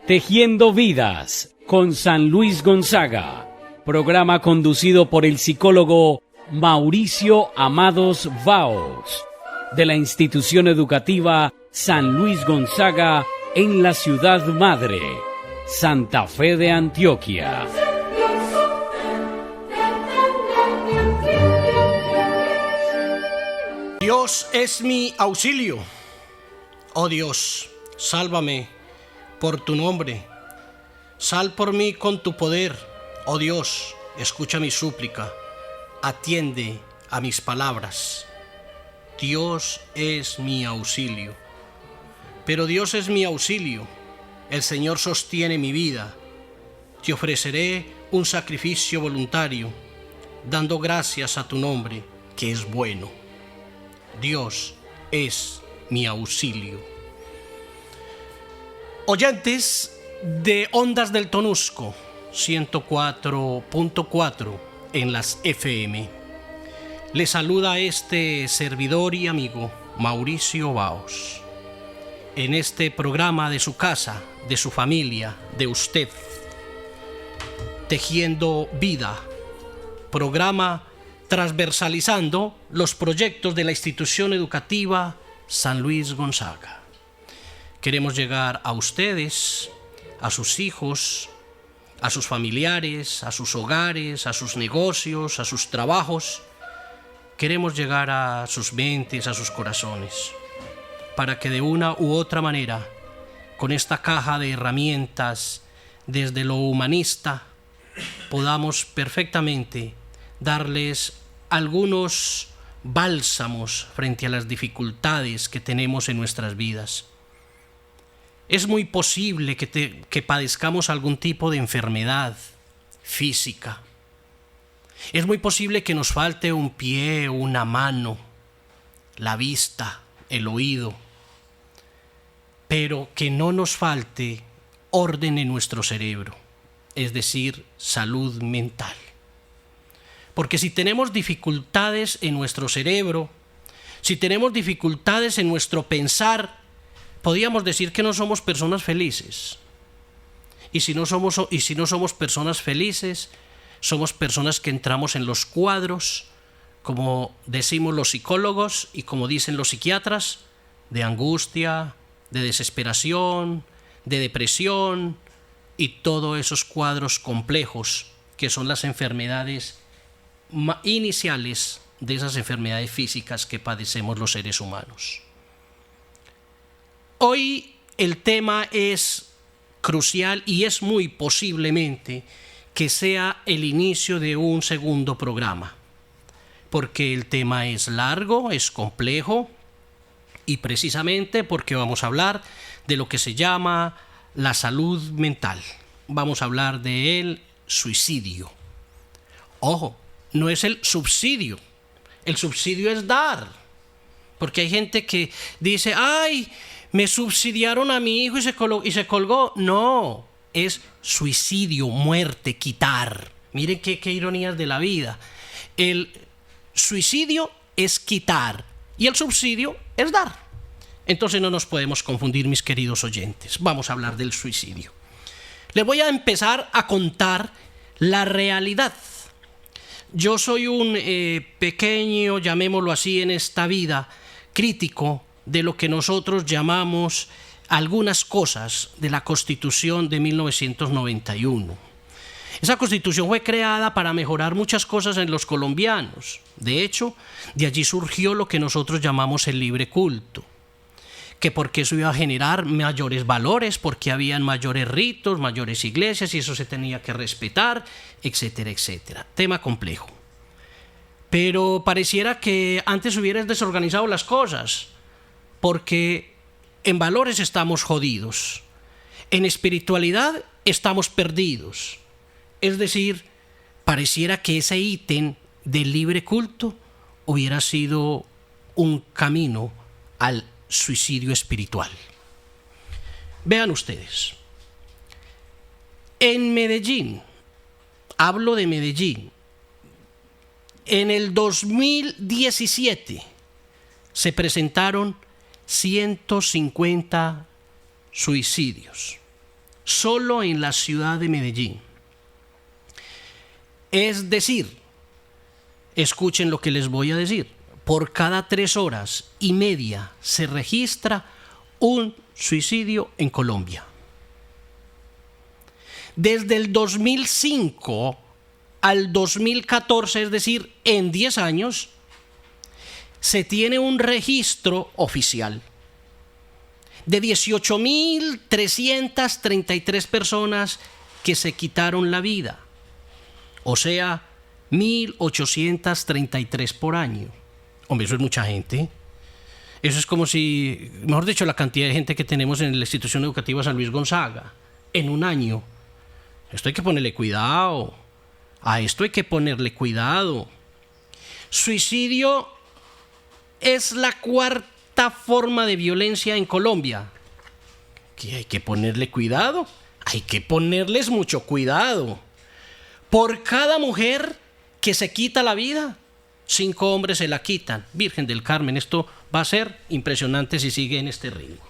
Tejiendo Vidas con San Luis Gonzaga, programa conducido por el psicólogo Mauricio Amados Vaos, de la institución educativa San Luis Gonzaga en la ciudad madre, Santa Fe de Antioquia. Dios es mi auxilio. Oh Dios, sálvame por tu nombre. Sal por mí con tu poder. Oh Dios, escucha mi súplica. Atiende a mis palabras. Dios es mi auxilio. Pero Dios es mi auxilio. El Señor sostiene mi vida. Te ofreceré un sacrificio voluntario, dando gracias a tu nombre, que es bueno. Dios es mi auxilio. Oyentes de Ondas del Tonusco, 104.4 en las FM. Les saluda este servidor y amigo Mauricio Vaos. En este programa de su casa, de su familia, de usted, Tejiendo Vida, programa transversalizando los proyectos de la institución educativa San Luis Gonzaga. Queremos llegar a ustedes, a sus hijos, a sus familiares, a sus hogares, a sus negocios, a sus trabajos. Queremos llegar a sus mentes, a sus corazones, para que de una u otra manera, con esta caja de herramientas desde lo humanista, podamos perfectamente darles algunos bálsamos frente a las dificultades que tenemos en nuestras vidas. Es muy posible que padezcamos algún tipo de enfermedad física. Es muy posible que nos falte un pie, una mano, la vista, el oído, pero que no nos falte orden en nuestro cerebro, es decir, salud mental. Porque si tenemos dificultades en nuestro cerebro, si tenemos dificultades en nuestro pensar, podríamos decir que no somos personas felices. Y si no somos personas felices, somos personas que entramos en los cuadros, como decimos los psicólogos y como dicen los psiquiatras, de angustia, de desesperación, de depresión y todos esos cuadros complejos que son las enfermedades iniciales de esas enfermedades físicas que padecemos los seres humanos. Hoy el tema es crucial y es muy posiblemente que sea el inicio de un segundo programa, porque el tema es largo, es complejo y precisamente porque vamos a hablar de lo que se llama la salud mental. Vamos a hablar del suicidio. Ojo, no es el subsidio. El subsidio es dar. Porque hay gente que dice, ¡ay! Me subsidiaron a mi hijo y se colgó. No, es suicidio, muerte, quitar. Miren qué ironías de la vida. El suicidio es quitar y el subsidio es dar. Entonces no nos podemos confundir, mis queridos oyentes. Vamos a hablar del suicidio. Les voy a empezar a contar la realidad. Yo soy un pequeño, llamémoslo así, en esta vida, crítico de lo que nosotros llamamos algunas cosas de la Constitución de 1991. Esa Constitución fue creada para mejorar muchas cosas en los colombianos. De hecho, de allí surgió lo que nosotros llamamos el libre culto. Que porque eso iba a generar mayores valores, porque habían mayores ritos, mayores iglesias y eso se tenía que respetar, etcétera, etcétera. Tema complejo. Pero pareciera que antes hubieras desorganizado las cosas, porque en valores estamos jodidos, en espiritualidad estamos perdidos. Es decir, pareciera que ese ítem del libre culto hubiera sido un camino al suicidio espiritual. Vean ustedes, en Medellín, hablo de Medellín, en el 2017 se presentaron 150 suicidios. solo en la ciudad de Medellín. Es decir, escuchen lo que les voy a decir, por cada 3 horas y media se registra un suicidio en Colombia. Desde el 2005 al 2014, es decir, en 10 años, se tiene un registro oficial de 18.333 personas que se quitaron la vida, o sea, 1.833 por año. Hombre, eso es mucha gente. Eso es como si, mejor dicho, la cantidad de gente que tenemos en la institución educativa San Luis Gonzaga en un año. Esto hay que ponerle cuidado. A esto hay que ponerle cuidado. Suicidio es la 4ª forma de violencia en Colombia. ¿Que hay que ponerle cuidado? Hay que ponerles mucho cuidado. Por cada mujer que se quita la vida, 5 hombres se la quitan. Virgen del Carmen, esto va a ser impresionante si sigue en este ritmo.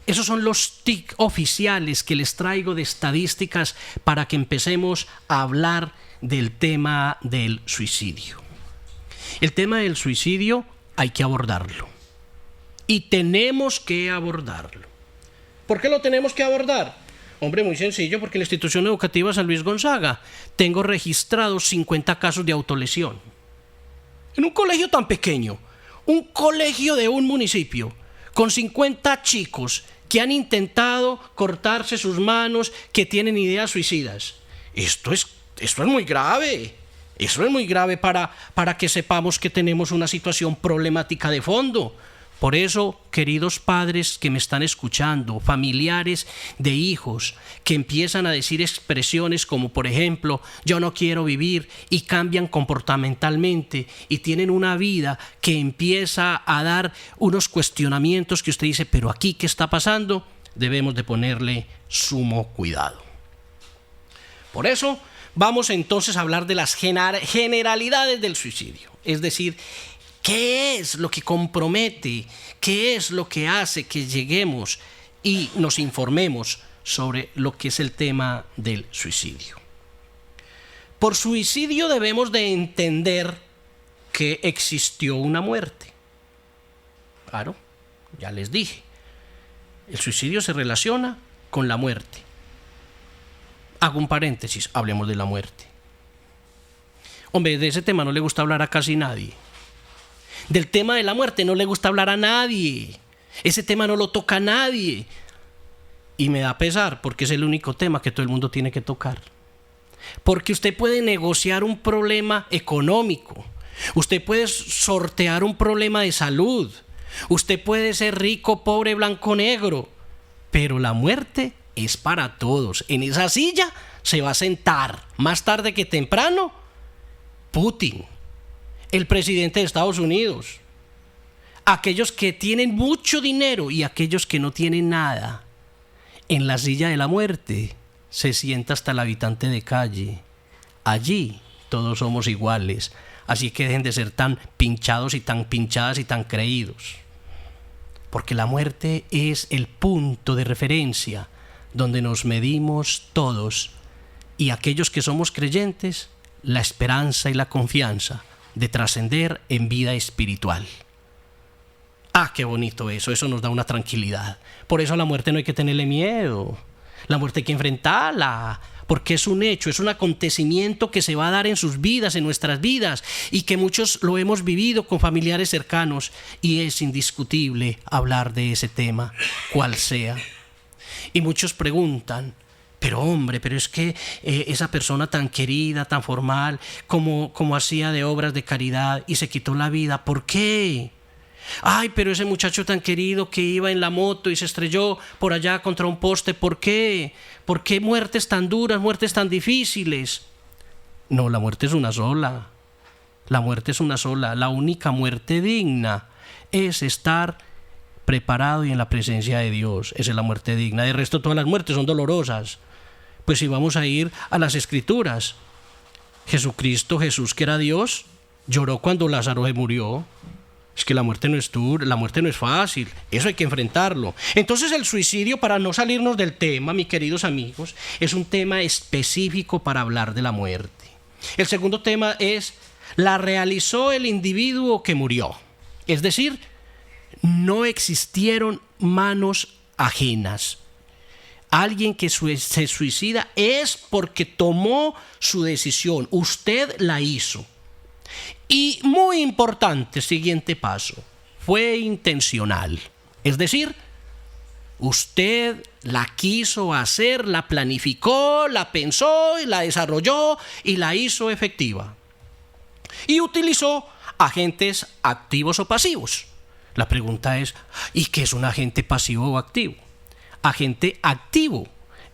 Esos son los TIC oficiales que les traigo de estadísticas para que empecemos a hablar del tema del suicidio. El tema del suicidio hay que abordarlo. Y tenemos que abordarlo. ¿Por qué lo tenemos que abordar? Hombre, muy sencillo, porque en la institución educativa San Luis Gonzaga tengo registrados 50 casos de autolesión. En un colegio tan pequeño, un colegio de un municipio, con 50 chicos que han intentado cortarse sus manos, que tienen ideas suicidas. Esto es muy grave. Eso es muy grave para que sepamos que tenemos una situación problemática de fondo. Por eso, queridos padres que me están escuchando, familiares de hijos que empiezan a decir expresiones como, por ejemplo, yo no quiero vivir, y cambian comportamentalmente y tienen una vida que empieza a dar unos cuestionamientos que usted dice, pero aquí, ¿qué está pasando? Debemos de ponerle sumo cuidado. Por eso, vamos entonces a hablar de las generalidades del suicidio, es decir, ¿qué es lo que compromete? ¿Qué es lo que hace que lleguemos y nos informemos sobre lo que es el tema del suicidio? Por suicidio debemos de entender que existió una muerte. Claro, ya les dije, el suicidio se relaciona con la muerte. Hago un paréntesis, hablemos de la muerte. Hombre, de ese tema no le gusta hablar a casi nadie. Del tema de la muerte no le gusta hablar a nadie. Ese tema no lo toca a nadie. Y me da pesar porque es el único tema que todo el mundo tiene que tocar. Porque usted puede negociar un problema económico. Usted puede sortear un problema de salud. Usted puede ser rico, pobre, blanco, negro. Pero la muerte es para todos. En esa silla se va a sentar más tarde que temprano Putin, el presidente de Estados Unidos, aquellos que tienen mucho dinero y aquellos que no tienen nada. En la silla de la muerte se sienta hasta el habitante de calle. Allí todos somos iguales, así que dejen de ser tan pinchados y tan pinchadas y tan creídos. Porque la muerte es el punto de referencia donde nos medimos todos, y aquellos que somos creyentes, la esperanza y la confianza de trascender en vida espiritual. ¡Ah, qué bonito eso! Eso nos da una tranquilidad. Por eso a la muerte no hay que tenerle miedo. La muerte hay que enfrentarla, porque es un hecho, es un acontecimiento que se va a dar en sus vidas, en nuestras vidas, y que muchos lo hemos vivido con familiares cercanos, y es indiscutible hablar de ese tema, cual sea. Y muchos preguntan, pero hombre, pero es que esa persona tan querida, tan formal, como hacía de obras de caridad y se quitó la vida, ¿por qué? Ay, pero ese muchacho tan querido que iba en la moto y se estrelló por allá contra un poste, ¿por qué? ¿Por qué muertes tan duras, muertes tan difíciles? No, la muerte es una sola. La muerte es una sola. La única muerte digna es estar preparado y en la presencia de Dios. Esa es la muerte digna. De resto, todas las muertes son dolorosas. Pues si vamos a ir a las Escrituras, Jesús, que era Dios, lloró cuando Lázaro se murió. Es que la muerte no es dura, la muerte no es fácil, eso hay que enfrentarlo. Entonces el suicidio, para no salirnos del tema, mis queridos amigos, es un tema específico para hablar de la muerte. El segundo tema es, la realizó el individuo que murió. Es decir, no existieron manos ajenas. Alguien que se suicida es porque tomó su decisión, usted la hizo. Y muy importante, siguiente paso, fue intencional. Es decir, usted la quiso hacer, la planificó, la pensó y la desarrolló y la hizo efectiva. Y utilizó agentes activos o pasivos. La pregunta es, ¿y qué es un agente pasivo o activo? Agente activo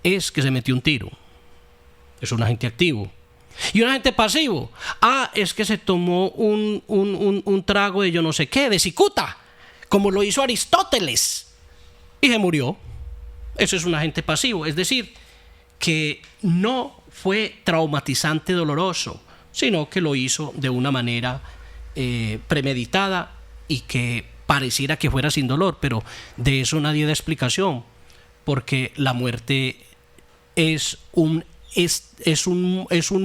es que se metió un tiro. Es un agente activo. Y un agente pasivo, es que se tomó un trago de yo no sé qué, de cicuta, como lo hizo Aristóteles, y se murió. Eso es un agente pasivo, es decir, que no fue traumatizante, doloroso, sino que lo hizo de una manera premeditada y que pareciera que fuera sin dolor, pero de eso nadie da explicación, porque la muerte es un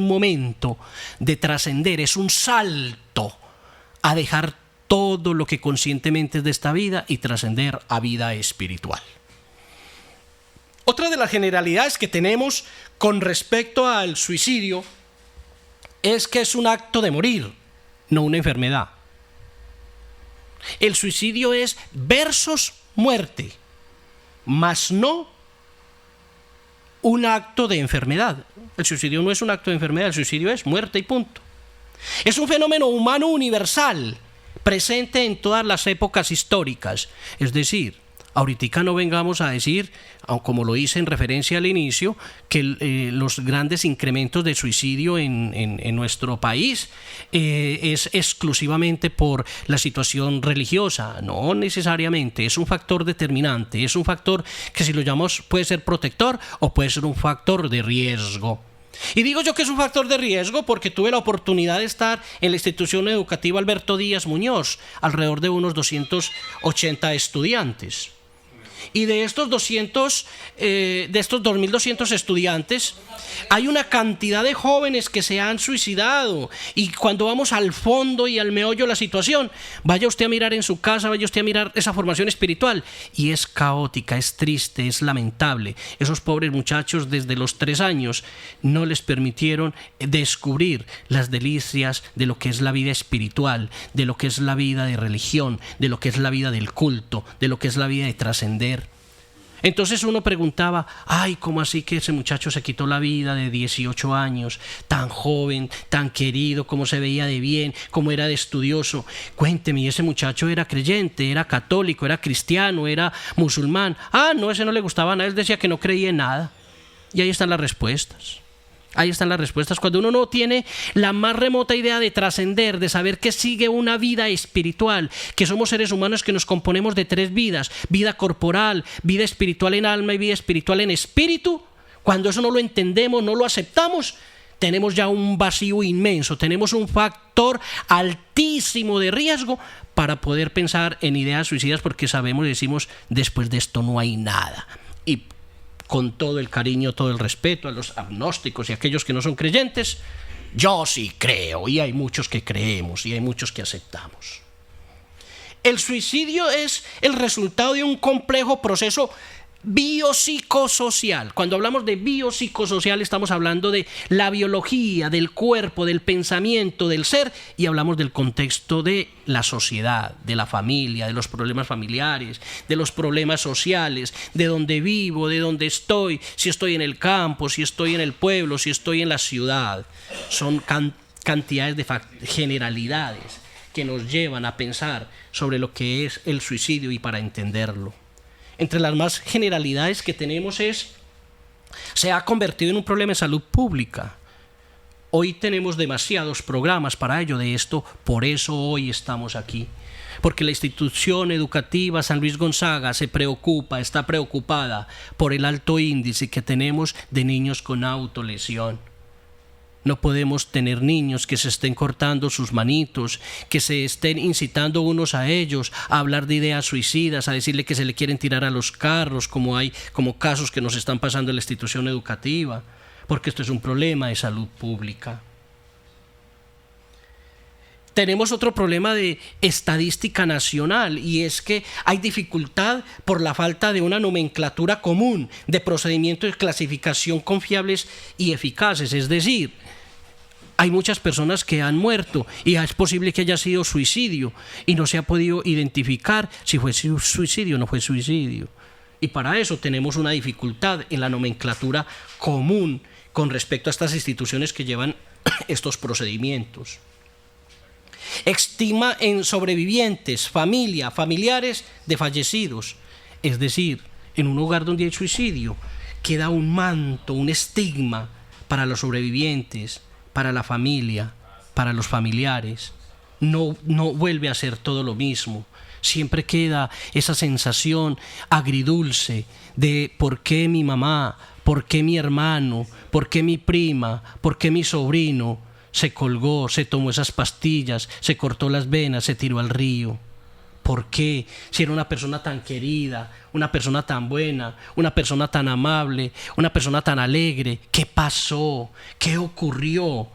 momento de trascender, es un salto a dejar todo lo que conscientemente es de esta vida y trascender a vida espiritual. Otra de las generalidades que tenemos con respecto al suicidio es que es un acto de morir, no una enfermedad. El suicidio es versus muerte, mas no un acto de enfermedad. El suicidio no es un acto de enfermedad, el suicidio es muerte y punto. Es un fenómeno humano universal, presente en todas las épocas históricas. Es decir, ahorita no vengamos a decir, como lo hice en referencia al inicio, que los grandes incrementos de suicidio en nuestro país es exclusivamente por la situación religiosa. No necesariamente, es un factor determinante, es un factor que, si lo llamamos, puede ser protector o puede ser un factor de riesgo. Y digo yo que es un factor de riesgo porque tuve la oportunidad de estar en la institución educativa Alberto Díaz Muñoz, alrededor de unos 280 estudiantes. Y de estos 2.200 estudiantes, hay una cantidad de jóvenes que se han suicidado. Y cuando vamos al fondo y al meollo de la situación, vaya usted a mirar en su casa, vaya usted a mirar esa formación espiritual, y es caótica, es triste, es lamentable. Esos pobres muchachos, desde los 3 años, no les permitieron descubrir las delicias de lo que es la vida espiritual, de lo que es la vida de religión, de lo que es la vida del culto, de lo que es la vida de trascender. Entonces uno preguntaba, ¿cómo así que ese muchacho se quitó la vida de 18 años, tan joven, tan querido, cómo se veía de bien, cómo era de estudioso? Cuénteme, ese muchacho era creyente, era católico, era cristiano, era musulmán. No, ese no le gustaba nada, él decía que no creía en nada. Y ahí están las respuestas. Ahí están las respuestas. Cuando uno no tiene la más remota idea de trascender, de saber que sigue una vida espiritual, que somos seres humanos que nos componemos de 3 vidas, vida corporal, vida espiritual en alma y vida espiritual en espíritu, cuando eso no lo entendemos, no lo aceptamos, tenemos ya un vacío inmenso, tenemos un factor altísimo de riesgo para poder pensar en ideas suicidas, porque sabemos y decimos, después de esto no hay nada. Y con todo el cariño, todo el respeto a los agnósticos y a aquellos que no son creyentes, yo sí creo, y hay muchos que creemos, y hay muchos que aceptamos. El suicidio es el resultado de un complejo proceso biopsicosocial. Cuando hablamos de biopsicosocial, estamos hablando de la biología, del cuerpo, del pensamiento, del ser, y hablamos del contexto de la sociedad, de la familia, de los problemas familiares, de los problemas sociales, de dónde vivo, de dónde estoy, si estoy en el campo, si estoy en el pueblo, si estoy en la ciudad. Son cantidades de generalidades que nos llevan a pensar sobre lo que es el suicidio y para entenderlo. Entre las más generalidades que tenemos se ha convertido en un problema de salud pública. Hoy tenemos demasiados programas para ello, de esto, por eso hoy estamos aquí. Porque la institución educativa San Luis Gonzaga está preocupada por el alto índice que tenemos de niños con autolesión. No podemos tener niños que se estén cortando sus manitos, que se estén incitando unos a ellos a hablar de ideas suicidas, a decirle que se le quieren tirar a los carros, como casos que nos están pasando en la institución educativa, porque esto es un problema de salud pública. Tenemos otro problema de estadística nacional, y es que hay dificultad por la falta de una nomenclatura común de procedimientos de clasificación confiables y eficaces. Es decir, hay muchas personas que han muerto y es posible que haya sido suicidio y no se ha podido identificar si fue suicidio o no fue suicidio. Y para eso tenemos una dificultad en la nomenclatura común con respecto a estas instituciones que llevan estos procedimientos. Estima en sobrevivientes, familiares de fallecidos. Es decir, en un hogar donde hay suicidio queda un manto, un estigma para los sobrevivientes, para la familia, para los familiares. No vuelve a ser todo lo mismo. Siempre queda esa sensación agridulce de por qué mi mamá, por qué mi hermano, por qué mi prima, por qué mi sobrino se colgó, se tomó esas pastillas, se cortó las venas, se tiró al río. ¿Por qué? Si era una persona tan querida, una persona tan buena, una persona tan amable, una persona tan alegre. ¿Qué pasó? ¿Qué ocurrió?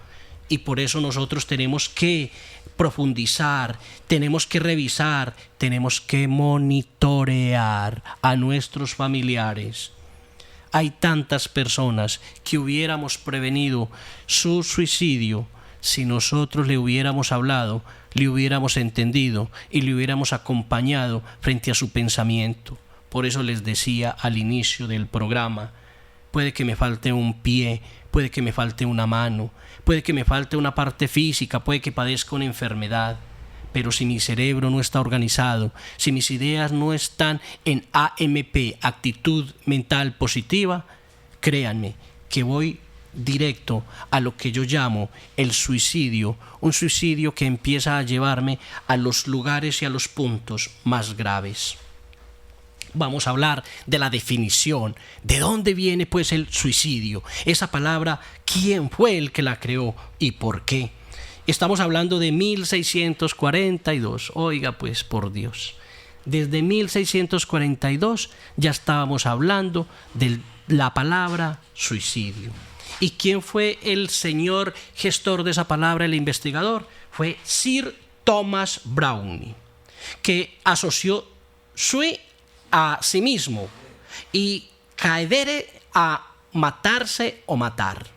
Y por eso nosotros tenemos que profundizar, tenemos que revisar, tenemos que monitorear a nuestros familiares. Hay tantas personas que hubiéramos prevenido su suicidio si nosotros le hubiéramos hablado, le hubiéramos entendido y le hubiéramos acompañado frente a su pensamiento. Por eso les decía al inicio del programa, puede que me falte un pie, puede que me falte una mano, puede que me falte una parte física, puede que padezca una enfermedad. Pero si mi cerebro no está organizado, si mis ideas no están en AMP, actitud mental positiva, créanme que voy directo a lo que yo llamo el suicidio, un suicidio que empieza a llevarme a los lugares y a los puntos más graves. Vamos a hablar de la definición, de dónde viene pues el suicidio, esa palabra, quién fue el que la creó y por qué. Estamos hablando de 1642, oiga pues por Dios, desde 1642 ya estábamos hablando de la palabra suicidio. ¿Y quién fue el señor gestor de esa palabra, el investigador? Fue Sir Thomas Browne, que asoció sui a sí mismo y caedere a matarse o matar.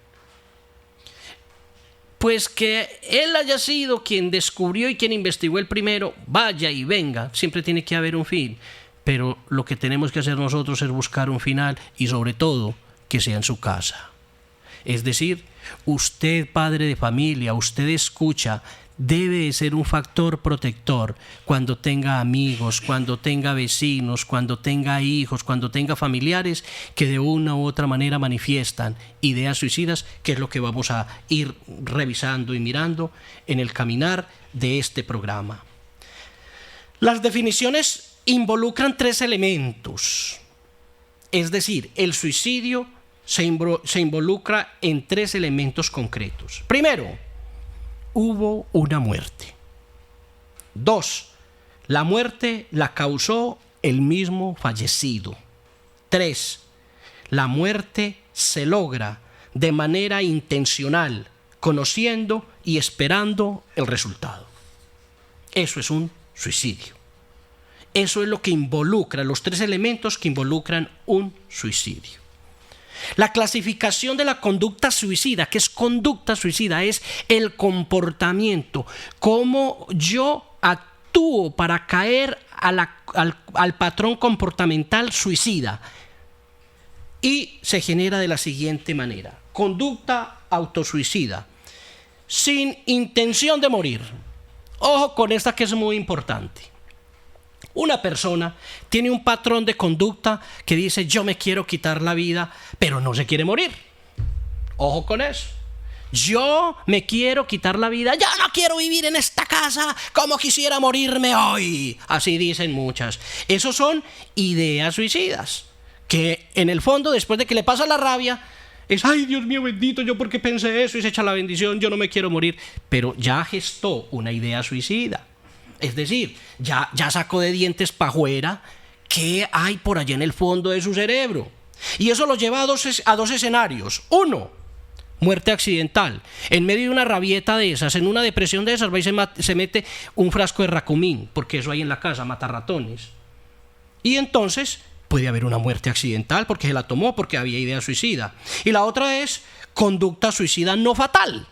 Pues que él haya sido quien descubrió y quien investigó el primero, vaya y venga, siempre tiene que haber un fin. Pero lo que tenemos que hacer nosotros es buscar un final y sobre todo que sea en su casa. Es decir, usted, padre de familia, usted escucha, debe de ser un factor protector cuando tenga amigos, cuando tenga vecinos, cuando tenga hijos, cuando tenga familiares que de una u otra manera manifiestan ideas suicidas, que es lo que vamos a ir revisando y mirando en el caminar de este programa. Las definiciones involucran 3 elementos, es decir, el suicidio se involucra en 3 elementos concretos. Primero, hubo una muerte. 2, la muerte la causó el mismo fallecido. 3, la muerte se logra de manera intencional, conociendo y esperando el resultado. Eso es un suicidio. Eso es lo que involucra, los 3 elementos que involucran un suicidio. La clasificación de la conducta suicida, ¿qué es conducta suicida? Es el comportamiento, cómo yo actúo para caer al patrón comportamental suicida. Y se genera de la siguiente manera: conducta autosuicida, sin intención de morir. Ojo con esta que es muy importante. Una persona tiene un patrón de conducta que dice: yo me quiero quitar la vida, pero no se quiere morir. Ojo con eso. Yo me quiero quitar la vida, yo no quiero vivir en esta casa como quisiera morirme hoy. Así dicen muchas. Esos son ideas suicidas, que en el fondo, después de que le pasa la rabia, es, ay Dios mío bendito, yo porque pensé eso y se echa la bendición, yo no me quiero morir. Pero ya gestó una idea suicida. Es decir, ya sacó de dientes para afuera qué hay por allá en el fondo de su cerebro. Y eso lo lleva a dos escenarios. Uno, muerte accidental. En medio de una rabieta de esas, en una depresión de esas, va y se mete un frasco de Racumín, porque eso hay en la casa, mata ratones. Y entonces puede haber una muerte accidental porque se la tomó, porque había idea suicida. Y la otra es conducta suicida no fatal.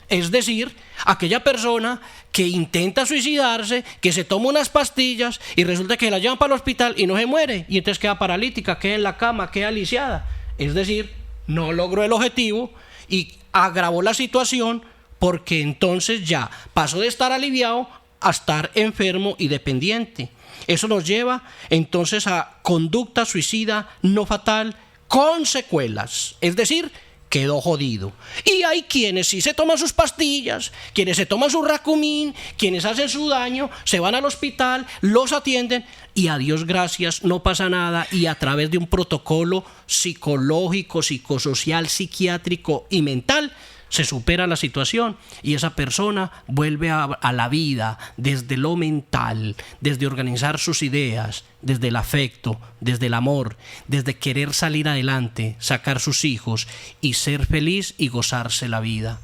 Es decir, aquella persona que intenta suicidarse, que se toma unas pastillas y resulta que la llevan para el hospital y no se muere, y entonces queda paralítica, queda en la cama, queda lisiada. Es decir, no logró el objetivo y agravó la situación, porque entonces ya pasó de estar aliviado a estar enfermo y dependiente. Eso nos lleva entonces a conducta suicida no fatal con secuelas, es decir, quedó jodido. Y hay quienes sí se toman sus pastillas, quienes se toman su Racumín, quienes hacen su daño, se van al hospital, los atienden y a Dios gracias no pasa nada, y a través de un protocolo psicológico, psicosocial, psiquiátrico y mental se supera la situación y esa persona vuelve a la vida desde lo mental, desde organizar sus ideas, desde el afecto, desde el amor, desde querer salir adelante, sacar sus hijos y ser feliz y gozarse la vida.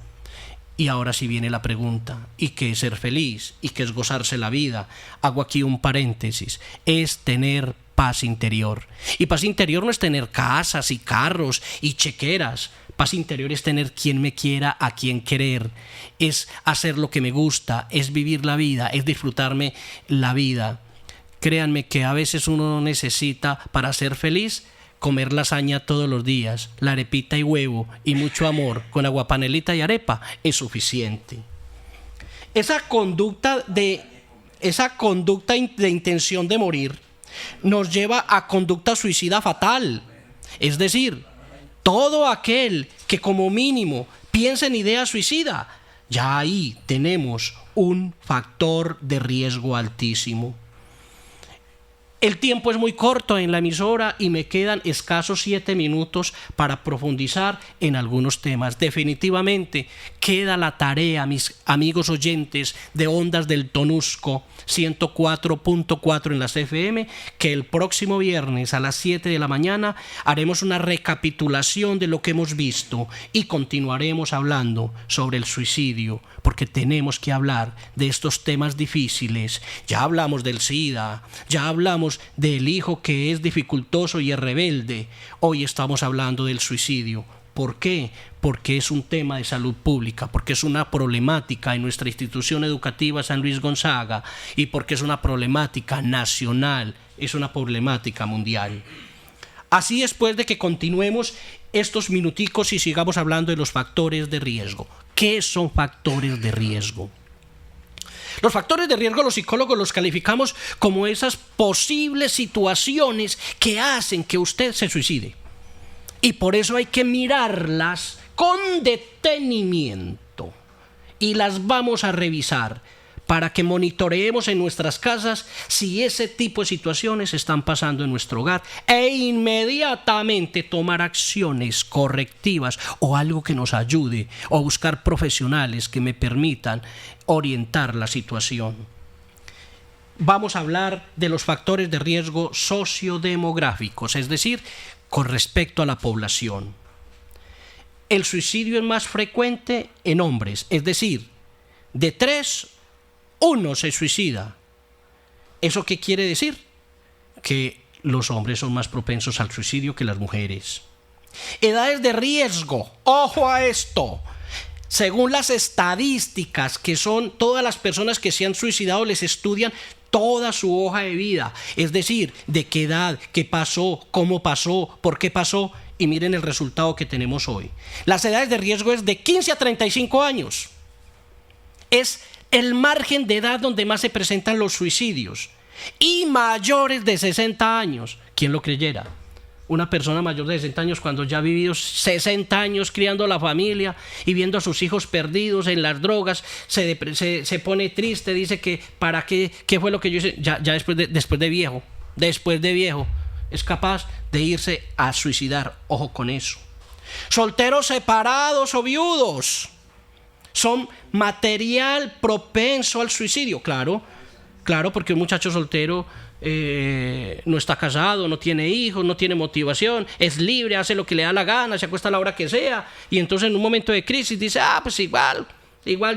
Y ahora sí viene la pregunta, ¿y qué es ser feliz? ¿Y qué es gozarse la vida? Hago aquí un paréntesis, es tener paz interior. Y paz interior no es tener casas y carros y chequeras. Paz interior es tener quien me quiera, a quien querer, es hacer lo que me gusta, es vivir la vida, es disfrutarme la vida. Créanme que a veces uno necesita, para ser feliz, comer lasaña todos los días, la arepita y huevo y mucho amor, con aguapanelita y arepa, es suficiente. Esa conducta de intención de morir nos lleva a conducta suicida fatal, es decir, todo aquel que como mínimo piensa en idea suicida, ya ahí tenemos un factor de riesgo altísimo. El tiempo es muy corto en la emisora y me quedan escasos 7 minutos para profundizar en algunos temas. Definitivamente queda la tarea, mis amigos oyentes de Ondas del Tonusco 104.4 en las FM, que el próximo viernes a las 7 de la mañana haremos una recapitulación de lo que hemos visto y continuaremos hablando sobre el suicidio, porque tenemos que hablar de estos temas difíciles. Ya hablamos del SIDA, ya hablamos del hijo que es dificultoso y es rebelde. Hoy estamos hablando del suicidio. ¿Por qué? Porque es un tema de salud pública, porque es una problemática en nuestra institución educativa San Luis Gonzaga y porque es una problemática nacional, es una problemática mundial. Así después de que continuemos estos minuticos y sigamos hablando de los factores de riesgo. ¿Qué son factores de riesgo? Los factores de riesgo los psicólogos los calificamos como esas posibles situaciones que hacen que usted se suicide. Y por eso hay que mirarlas con detenimiento y las vamos a revisar para que monitoreemos en nuestras casas si ese tipo de situaciones están pasando en nuestro hogar e inmediatamente tomar acciones correctivas o algo que nos ayude o buscar profesionales que me permitan orientar la situación. Vamos a hablar de los factores de riesgo sociodemográficos, es decir, con respecto a la población. El suicidio es más frecuente en hombres, es decir, de 3, 1 se suicida. ¿Eso qué quiere decir? Que los hombres son más propensos al suicidio que las mujeres. Edades de riesgo, ojo a esto. Según las estadísticas, que son todas las personas que se han suicidado, les estudian toda su hoja de vida, es decir, de qué edad, qué pasó, cómo pasó, por qué pasó, y miren el resultado que tenemos hoy. Las edades de riesgo es de 15 a 35 años. Es el margen de edad donde más se presentan los suicidios. Y mayores de 60 años, ¿quién lo creyera? Una persona mayor de 60 años cuando ya ha vivido 60 años criando a la familia y viendo a sus hijos perdidos en las drogas, se pone triste, dice que ¿para qué? ¿Qué fue lo que yo hice? Ya después de viejo, es capaz de irse a suicidar. Ojo con eso. Solteros separados o viudos son material propenso al suicidio. Claro, porque un muchacho soltero no está casado, no tiene hijos, no tiene motivación, es libre, hace lo que le da la gana, se acuesta a la hora que sea, y entonces en un momento de crisis dice, pues igual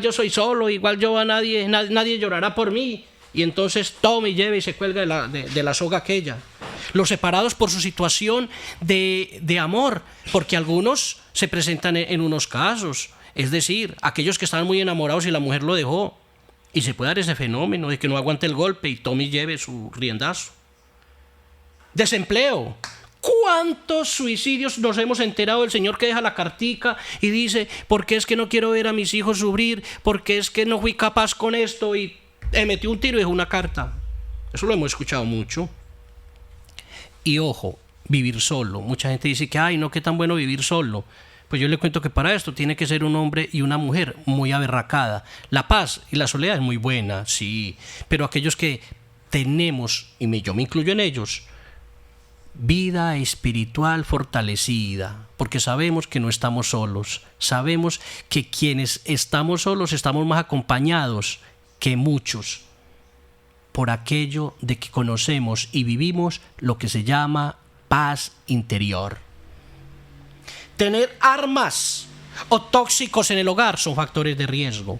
yo soy solo, igual nadie llorará por mí, y entonces toma y lleva y se cuelga de la soga aquella. Los separados por su situación de amor, porque algunos se presentan en unos casos, es decir, aquellos que estaban muy enamorados y la mujer lo dejó, y se puede dar ese fenómeno de que no aguante el golpe y tome y lleve su riendazo. Desempleo. ¿Cuántos suicidios nos hemos enterado del señor que deja la cartica y dice, porque es que no quiero ver a mis hijos sufrir, porque es que no fui capaz con esto, y metió un tiro y dejó una carta? Eso lo hemos escuchado mucho. Y ojo, vivir solo. Mucha gente dice que, no, qué tan bueno vivir solo. Pues yo le cuento que para esto tiene que ser un hombre y una mujer muy aberracada. La paz y la soledad es muy buena, sí, pero aquellos que tenemos, y yo me incluyo en ellos, vida espiritual fortalecida, porque sabemos que no estamos solos, sabemos que quienes estamos solos estamos más acompañados que muchos, por aquello de que conocemos y vivimos lo que se llama paz interior. Tener armas o tóxicos en el hogar son factores de riesgo.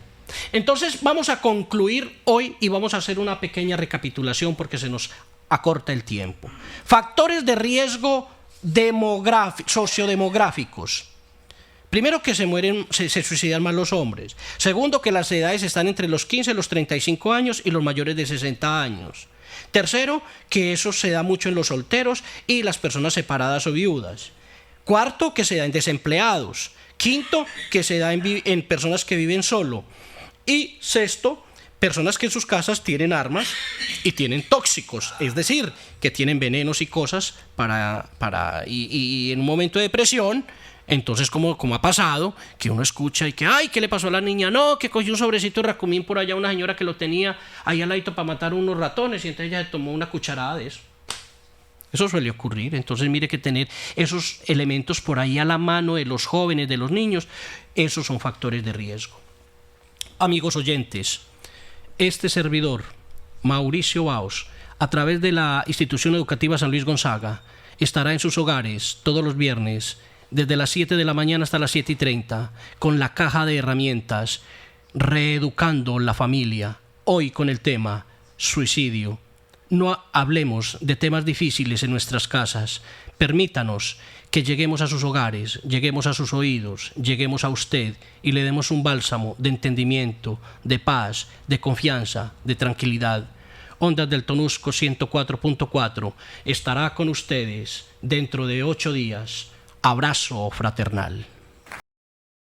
Entonces vamos a concluir hoy y vamos a hacer una pequeña recapitulación porque se nos acorta el tiempo. Factores de riesgo sociodemográficos. Primero, que se suicidan más los hombres. Segundo, que las edades están entre los 15 y los 35 años y los mayores de 60 años. Tercero, que eso se da mucho en los solteros y las personas separadas o viudas. Cuarto, que se da en desempleados. Quinto, que se da en personas que viven solo. Y sexto, personas que en sus casas tienen armas y tienen tóxicos, es decir, que tienen venenos y cosas y en un momento de depresión, entonces como ha pasado, que uno escucha y que, ¿qué le pasó a la niña? No, que cogió un sobrecito de racumín por allá, una señora que lo tenía ahí al ladito para matar unos ratones, y entonces ella se tomó una cucharada de eso. Eso suele ocurrir. Entonces mire que tener esos elementos por ahí a la mano de los jóvenes, de los niños, esos son factores de riesgo. Amigos oyentes, este servidor, Mauricio Baos, a través de la Institución Educativa San Luis Gonzaga, estará en sus hogares todos los viernes, desde las 7 de la mañana hasta las 7:30, con la caja de herramientas, reeducando la familia, hoy con el tema suicidio. No hablemos de temas difíciles en nuestras casas. Permítanos que lleguemos a sus hogares, lleguemos a sus oídos, lleguemos a usted y le demos un bálsamo de entendimiento, de paz, de confianza, de tranquilidad. Ondas del Tonusco 104.4 estará con ustedes dentro de 8 días. Abrazo fraternal.